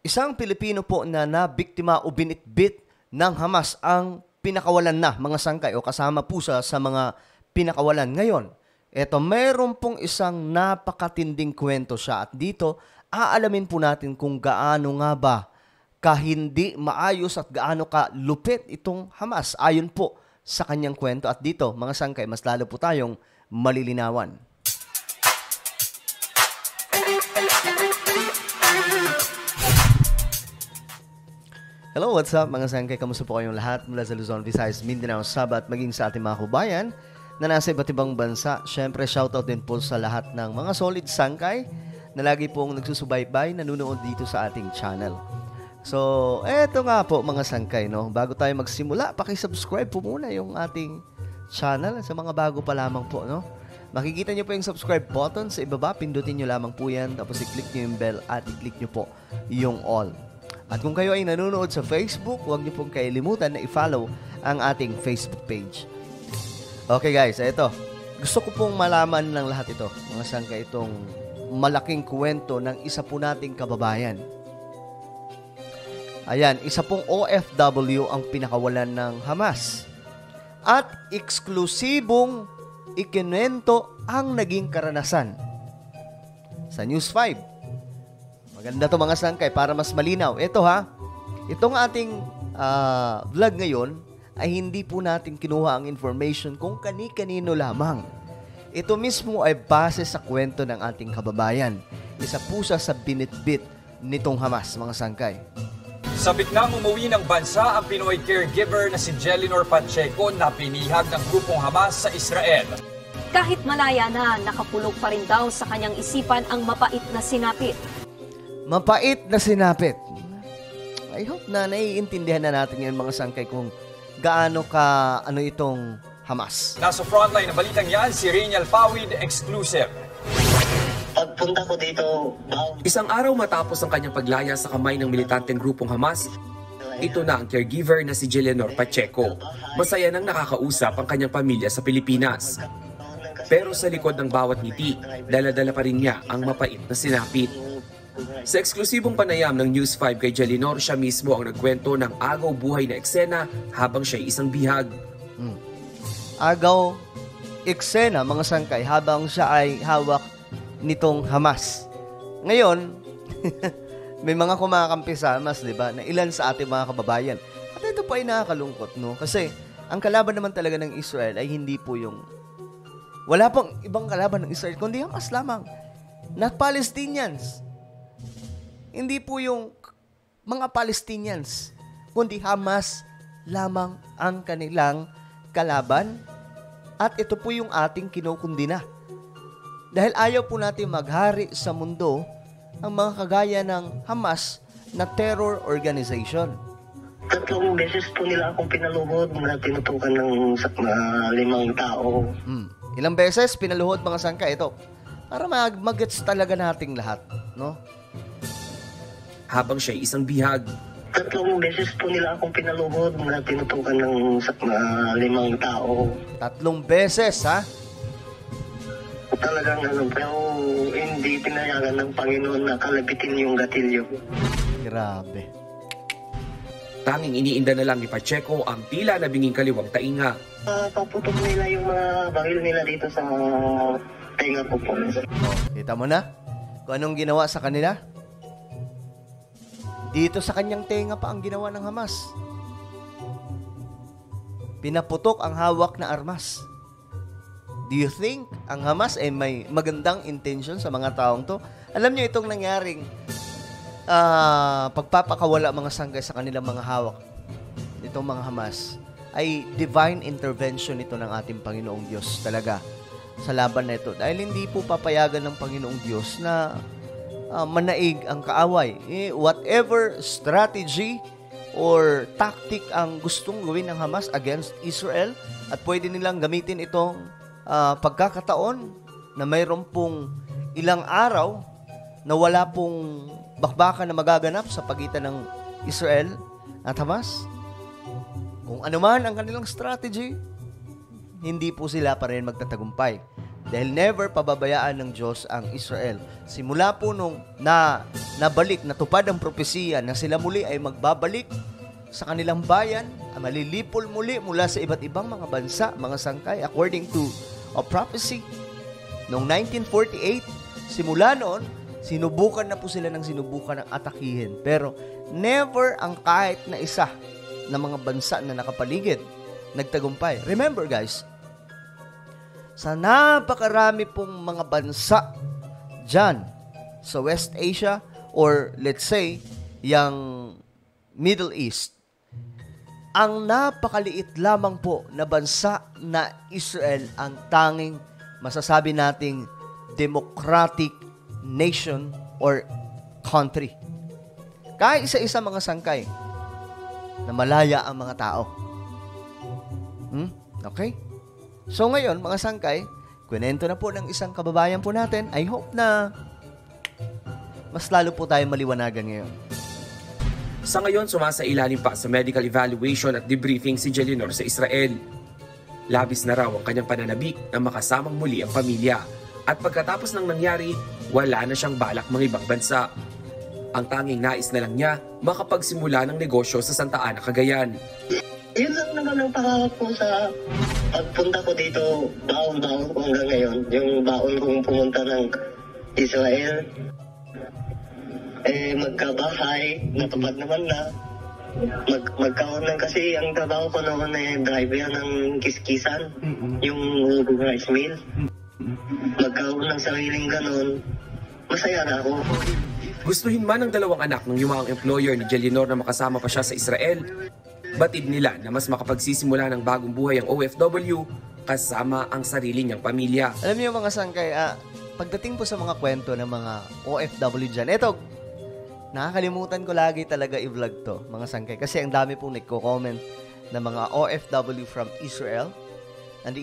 Isang Pilipino po na nabiktima o binitbit ng Hamas ang pinakawalan na mga sangkay o kasama po sa mga pinakawalan. Ngayon, eto, mayroon pong isang napakatinding kwento siya at dito, aalamin po natin kung gaano nga ba kahindi maayos at gaano ka lupit itong Hamas ayon po sa kanyang kwento. At dito, mga sangkay, mas lalo po tayong malilinawan. Hello, what's up mga sangkay? Kamusta po kayong lahat mula sa Luzon, Visayas, Mindanao, Sabah at maging sa ating mga kubayan na nasa iba't ibang bansa. Siyempre, shoutout din po sa lahat ng mga solid sangkay na lagi pong nagsusubaybay, nanonood dito sa ating channel. So, eto nga po mga sangkay, no? Bago tayo magsimula, pakisubscribe po muna yung ating channel sa mga bago pa lamang po, no? Makikita nyo po yung subscribe button sa ibaba, pindutin nyo lamang po yan, tapos i-click nyo yung bell at i-click nyo po yung all. At kung kayo ay nanonood sa Facebook, huwag niyo pong kailimutan na i-follow ang ating Facebook page. Okay guys, ito. Gusto ko pong malaman ng lahat ito, mga sangkay, itong malaking kwento ng isa po nating kababayan. Ayan, isa pong OFW ang pinakawalan ng Hamas. At eksklusibong ikinwento ang naging karanasan. Sa News 5. Maganda to mga sangkay para mas malinaw. Ito ha, itong ating vlog ngayon ay hindi po natin kinuha ang information kung kani-kanino lamang. Ito mismo ay base sa kwento ng ating kababayan. Isa po siya sa binitbit nitong Hamas, mga sangkay. Sabik nang umuwi ng bansa ang Pinoy caregiver na si Jelinor Pacheco na pinihag ng grupong Hamas sa Israel. Kahit malaya na, nakapulog pa rin daw sa kanyang isipan ang mapait na sinapit. Mapait na sinapit. I hope na naiintindihan na natin yan mga sangkay kung gaano ka itong Hamas. Nasa frontline ng balitang yan, si Reynal Pawid, exclusive. Pagpunta ko dito, isang araw matapos ang kanyang paglaya sa kamay ng militanteng grupong Hamas, ito na ang caregiver na si Jelinor Pacheco. Masaya nang nakakausap ang kanyang pamilya sa Pilipinas. Pero sa likod ng bawat ngiti, dala-dala pa rin niya ang mapait na sinapit. Sa eksklusibong panayam ng News 5 kay Jelinor, siya mismo ang nagkwento ng agaw buhay na eksena habang siya'y isang bihag. Agaw eksena, mga sangkay, habang siya ay hawak nitong Hamas. Ngayon, may mga kumakampi sa Hamas, di ba, na ilan sa ating mga kababayan. At ito pa ay nakakalungkot, no? Kasi ang kalaban naman talaga ng Israel ay hindi po yung... Wala pang ibang kalaban ng Israel, kundi Hamas lamang. Not Palestinians. Hindi po yung mga Palestinians, kundi Hamas lamang ang kanilang kalaban. At ito po yung ating kinukundina. Dahil ayaw po natin maghari sa mundo ang mga kagaya ng Hamas na terror organization. 3 beses po nila akong pinaluhod na tinutukan ng 5 tao. Ilang beses pinaluhod mga sangka ito? Para mag-gets talaga nating lahat, no? Habang siya'y isang bihag. 3 beses po nila akong pinaluhod na tinutukan ng 5 tao. 3 beses, ha? Talagang pero hindi pinayagan ng Panginoon na kalabitin yung gatilyo. Grabe. Tanging iniinda na lang ni Pacheco ang tila nabinging kaliwang tainga. Paputok nila yung mga baril nila dito sa tenga ko po. Kita mo na kung anong ginawa sa kanila? Dito sa kanyang tenga pa ang ginawa ng Hamas. Pinaputok ang hawak na armas. Do you think ang Hamas ay may magandang intention sa mga taong to? Alam niyo itong nangyaring pagpapakawala mga sangkay sa kanilang mga hawak nitong mga Hamas ay divine intervention ito ng ating Panginoong Diyos talaga sa laban na ito. Dahil hindi po papayagan ng Panginoong Diyos na manaig ang kaaway. Whatever strategy or tactic ang gustong gawin ng Hamas against Israel at pwede nilang gamitin itong pagkakataon na mayroon pong ilang araw na wala pong bakbakan na magaganap sa pagitan ng Israel at Hamas. Kung ano man ang kanilang strategy, hindi po sila pa rin magtatagumpay. Dahil never pababayaan ng Diyos ang Israel. Simula po nung nabalik, natupad ang propesiya na sila muli ay magbabalik sa kanilang bayan, malilipol muli mula sa iba't ibang mga bansa, mga sangkay, according to a prophecy. Noong 1948, simula noon, sinubukan na po sila ng sinubukan ng atakihin. Pero never ang kahit na isa ng mga bansa na nakapaligid nagtagumpay. Remember guys, sa napakarami pong mga bansa dyan sa West Asia or let's say, yung Middle East, ang napakaliit lamang po na bansa na Israel ang tanging masasabi nating democratic nation or country. Kahit isa-isa mga sangkay na malaya ang mga tao. Okay? So ngayon, mga sangkay, kwento na po ng isang kababayan po natin. I hope na mas lalo po tayo maliwanagan ngayon. Sa ngayon, sumasailalim pa sa medical evaluation at debriefing si Jelianor sa Israel. Labis na raw ang kanyang pananabik na makasamang muli ang pamilya. At pagkatapos ng nangyari, wala na siyang balak mangibang bansa. Ang tanging nais na lang niya, makapagsimula ng negosyo sa Santa Ana, Cagayan. Yun lang naman ang pangarap ko sa pagpunta ko dito, baon-baon ko hanggang ngayon. Yung baon kong pumunta ng Israel, magkabahay, natupad naman na. Magkaroon ng kasi ang trabaho ko noon driver ng kiskisan, yung rice mill. Magkaroon ng sariling ganon, masaya na ako. Gustuhin man ng dalawang anak ng yumaong employer ni Jelianor na makasama pa siya sa Israel, batid nila na mas makapagsisimula ng bagong buhay ang OFW kasama ang sarili niyang pamilya. Alam niyo mga sangkay, pagdating po sa mga kwento ng mga OFW dyan, eto, nakakalimutan ko lagi talaga i-vlog to, mga sangkay. Kasi ang dami pong nagko-comment na mga OFW from Israel. And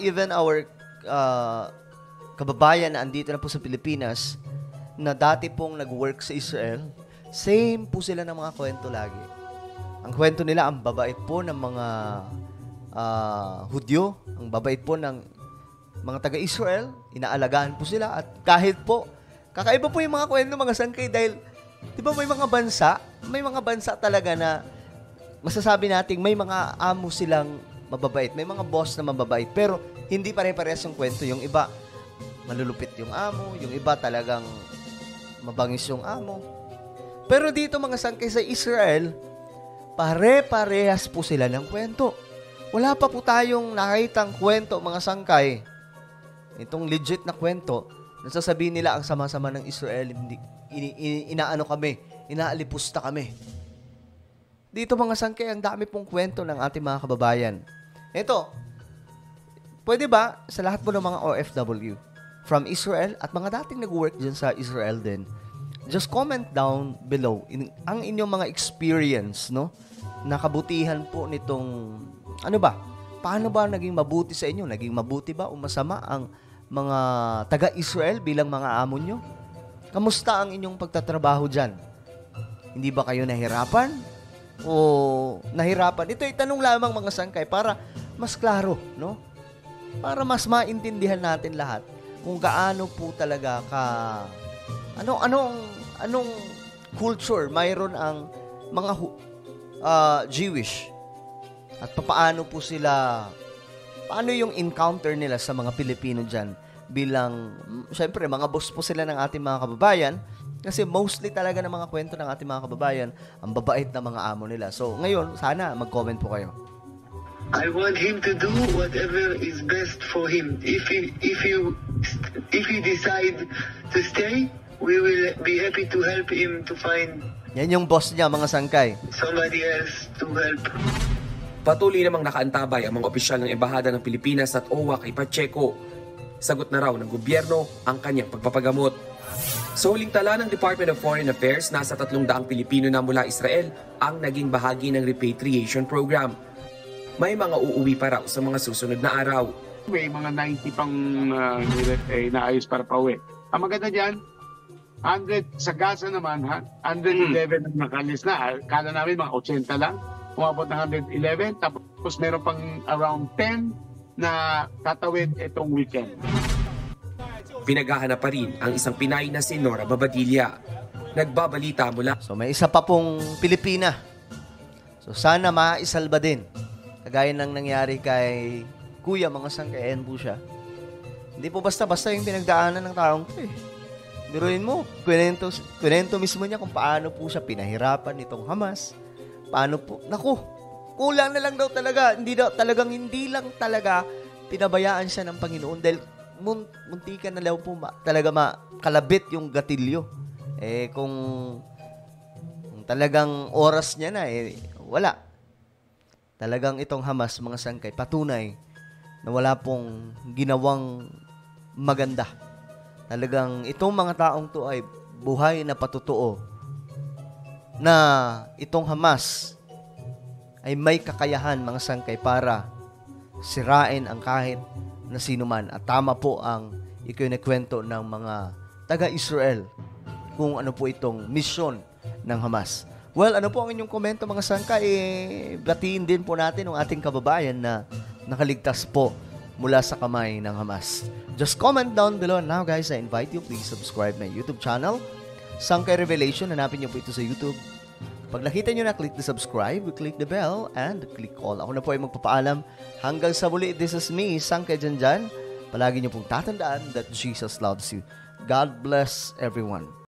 even our kababayan na andito na po sa Pilipinas, na dati pong nag-work sa Israel, same po sila ng mga kwento lagi. Ang kwento nila, ang babait po ng mga Hudyo, ang babait po ng mga taga-Israel, inaalagaan po sila. At kahit po, kakaiba po yung mga kwento, mga sangkay, dahil di ba may mga bansa talaga na masasabi nating may mga amo silang mababait, may mga boss na mababait, pero hindi pare-parehas yung kwento. Yung iba, malulupit yung amo, yung iba talagang mabangis yung amo. Pero dito mga sangkay sa Israel, pare-parehas po sila ng kwento. Wala pa po tayong nakitang kwento, mga sangkay. Itong legit na kwento, nasasabihin nila ang sama-sama ng Israel, hindi inaano kami, inaalipusta kami. Dito mga sangkay, ang dami pong kwento ng ating mga kababayan. Ito, pwede ba sa lahat po ng mga OFW from Israel at mga dating nag-work dyan sa Israel din, just comment down below ang inyong mga experience, no? Nakabutihan po nitong, ano ba? Paano ba naging mabuti sa inyo? Naging mabuti ba o masama ang mga taga-Israel bilang mga amo nyo? Kamusta ang inyong pagtatrabaho dyan? Hindi ba kayo nahirapan? O nahirapan? Ito ay tanong lamang mga sangkay para mas klaro, no? Para mas maintindihan natin lahat kung gaano po talaga anong culture mayroon ang mga Jewish at paano po sila, paano yung encounter nila sa mga Pilipino dyan bilang, syempre mga boss po sila ng ating mga kababayan, kasi mostly talaga ng mga kwento ng ating mga kababayan ang babait na mga amo nila. So ngayon sana mag-comment po kayo. I want him to do whatever is best for him. If he decide to stay, we will be happy to help him to find Yan yung boss niya, mga sangkay. somebody else to help. Patuloy namang nakaantabay ang mga opisyal ng Embahada ng Pilipinas at OWA kay Pacheco. Sagot na raw ng gobyerno ang kanyang pagpapagamot. Sa huling tala ng Department of Foreign Affairs, nasa 300 Pilipino na mula Israel ang naging bahagi ng repatriation program. May mga uuwi pa raw sa mga susunod na araw. May mga 90 pang naayos para pauwi. Ang maganda dyan, 100 sa Gaza naman, 111 ang nakalis na. Kala namin mga 80 lang. Umabot ng 111. Tapos meron pang around 10 na tatawid itong weekend. Pinaghahanap pa rin ang isang Pinay na si Nora Babadilla. Nagbabalita mula So may isa pa pong Pilipina. So sana maisalba din. Kagaya ng nangyari kay Kuya mga sangkayan po siya. Hindi po basta-basta yung pinagdaanan ng taong to eh. Biruin mo, kwento mismo niya kung paano po siya pinahirapan nitong Hamas. Paano po, naku, kulang na lang daw talaga. Hindi lang talaga pinabayaan siya ng Panginoon dahil muntikan na daw po talaga makalabit yung gatilyo. Eh kung talagang oras niya na wala. Talagang itong Hamas, mga sangkay, patunay na wala pong ginawang maganda. Talagang itong mga taong to ay buhay na patutuo na itong Hamas ay may kakayahan, mga sangkay, para sirain ang kahit na sino man. At tama po ang ikinikwento ng mga taga-Israel kung ano po itong misyon ng Hamas. Well, ano po ang inyong komento, mga sangkay? Batiin din po natin ang ating kababayan na nakaligtas po mula sa kamay ng Hamas. Just comment down below. Now guys, I invite you, please subscribe my YouTube channel, Sangkay Revelation. Hanapin niyo po ito sa YouTube. Pag nakita niyo na, click the subscribe, click the bell, and click all. Ako na po ay magpapaalam. Hanggang sa muli, this is me, Sangkay Janjan. Palagi niyo pong tatandaan that Jesus loves you. God bless everyone.